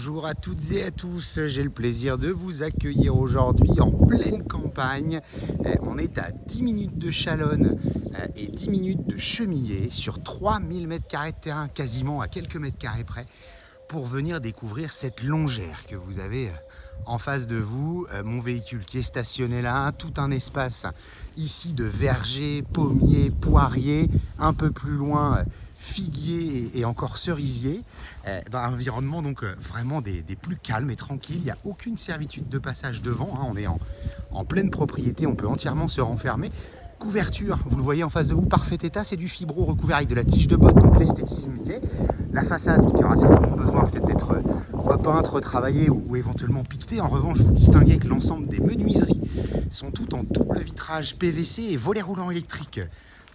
Bonjour à toutes et à tous, j'ai le plaisir de vous accueillir aujourd'hui en pleine campagne. On est à 10 minutes de Chalonnes et 10 minutes de Chemillé sur 3000 m² de terrain, quasiment à quelques mètres carrés près, pour venir découvrir cette longère que vous avez en face de vous. Mon véhicule qui est stationné là, tout un espace ici de vergers, pommiers, poiriers, un peu plus loin figuiers et encore cerisiers, dans un environnement donc vraiment des plus calmes et tranquilles. Il n'y a aucune servitude de passage devant, on est en pleine propriété, on peut entièrement se renfermer. Couverture, vous le voyez en face de vous, parfait état, c'est du fibro recouvert avec de la tige de botte, donc l'esthétisme y est. La façade qui aura certainement besoin peut-être d'être repeinte, retravaillée ou éventuellement piquetée. En revanche, vous distinguez que l'ensemble des menuiseries sont toutes en double vitrage PVC et volets roulants électriques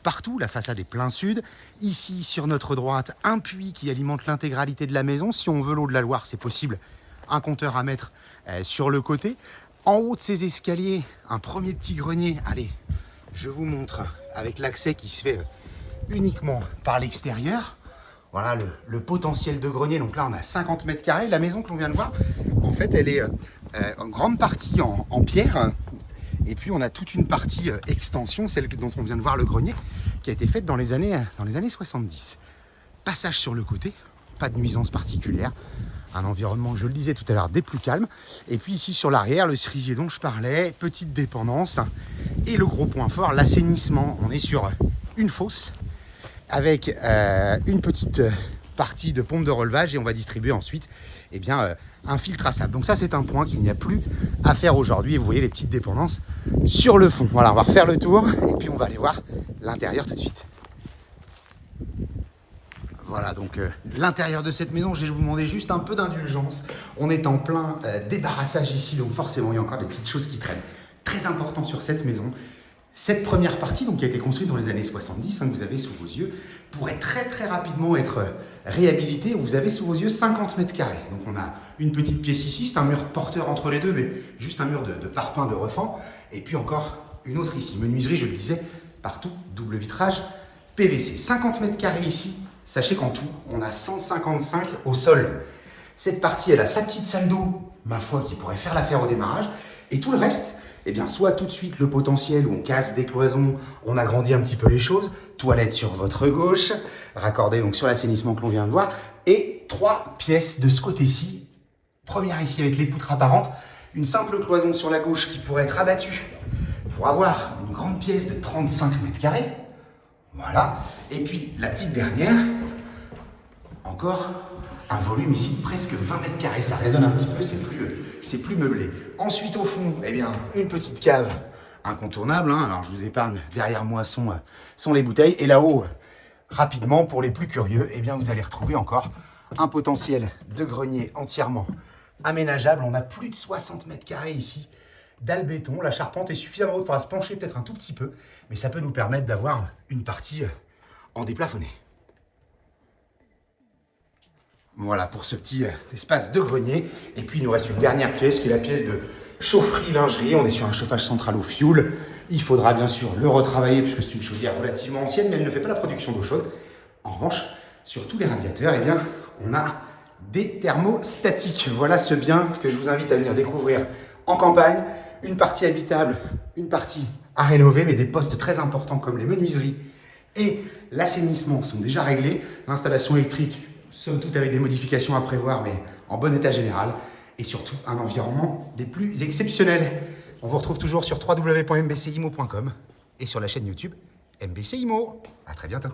partout. La façade est plein sud. Ici, sur notre droite, un puits qui alimente l'intégralité de la maison. Si on veut l'eau de la Loire, c'est possible. Un compteur à mettre sur le côté. En haut de ces escaliers, un premier petit grenier. Allez, je vous montre avec l'accès qui se fait uniquement par l'extérieur. Voilà le potentiel de grenier. Donc là, on a 50 m². La maison que l'on vient de voir, en fait, elle est en grande partie en pierre. Et puis, on a toute une partie extension, celle dont on vient de voir le grenier, qui a été faite dans les années 70. Passage sur le côté, pas de nuisance particulière. Un environnement, je le disais tout à l'heure, des plus calmes. Et puis ici, sur l'arrière, le cerisier dont je parlais, petite dépendance. Et le gros point fort, l'assainissement. On est sur une fosse avec une petite partie de pompe de relevage et on va distribuer ensuite un filtre à sable. Donc ça, c'est un point qu'il n'y a plus à faire aujourd'hui. Et vous voyez les petites dépendances sur le fond. Voilà, on va refaire le tour et puis on va aller voir l'intérieur tout de suite. Voilà donc l'intérieur de cette maison. Je vais vous demander juste un peu d'indulgence. On est en plein débarrassage ici, donc forcément il y a encore des petites choses qui traînent. Très important sur cette maison, cette première partie donc, qui a été construite dans les années 70, que vous avez sous vos yeux, pourrait très rapidement être réhabilitée. Vous avez sous vos yeux 50 m². Donc on a une petite pièce ici, c'est un mur porteur entre les deux, mais juste un mur de parpaing de refend. Et puis encore une autre ici. Menuiserie, je le disais, partout, double vitrage, PVC. 50 m² ici. Sachez qu'en tout, on a 155 au sol. Cette partie, elle a sa petite salle d'eau, ma foi, qui pourrait faire l'affaire au démarrage. Et tout le reste, soit tout de suite le potentiel où on casse des cloisons, on agrandit un petit peu les choses. Toilette sur votre gauche, raccordée donc sur l'assainissement que l'on vient de voir. Et 3 pièces de ce côté-ci. Première ici avec les poutres apparentes. Une simple cloison sur la gauche qui pourrait être abattue pour avoir une grande pièce de 35 m². Voilà. Et puis la petite dernière, encore un volume ici de presque 20 m². Ça résonne un petit peu, c'est plus meublé. Ensuite au fond, une petite cave incontournable. Alors je vous épargne, derrière moi sont les bouteilles. Et là-haut, rapidement, pour les plus curieux, vous allez retrouver encore un potentiel de grenier entièrement aménageable. On a plus de 60 m² ici. Dalle béton, la charpente est suffisamment haute, il faudra se pencher peut-être un tout petit peu, mais ça peut nous permettre d'avoir une partie en déplafonné. Voilà pour ce petit espace de grenier. Et puis il nous reste une dernière pièce qui est la pièce de chaufferie-lingerie. On est sur un chauffage central au fioul. Il faudra bien sûr le retravailler puisque c'est une chaudière relativement ancienne, mais elle ne fait pas la production d'eau chaude. En revanche, sur tous les radiateurs, on a des thermostatiques. Voilà ce bien que je vous invite à venir découvrir en campagne. Une partie habitable, une partie à rénover, mais des postes très importants comme les menuiseries et l'assainissement sont déjà réglés. L'installation électrique, somme toute avec des modifications à prévoir, mais en bon état général. Et surtout, un environnement des plus exceptionnels. On vous retrouve toujours sur www.mbcimo.com et sur la chaîne YouTube MBC Imo. À très bientôt.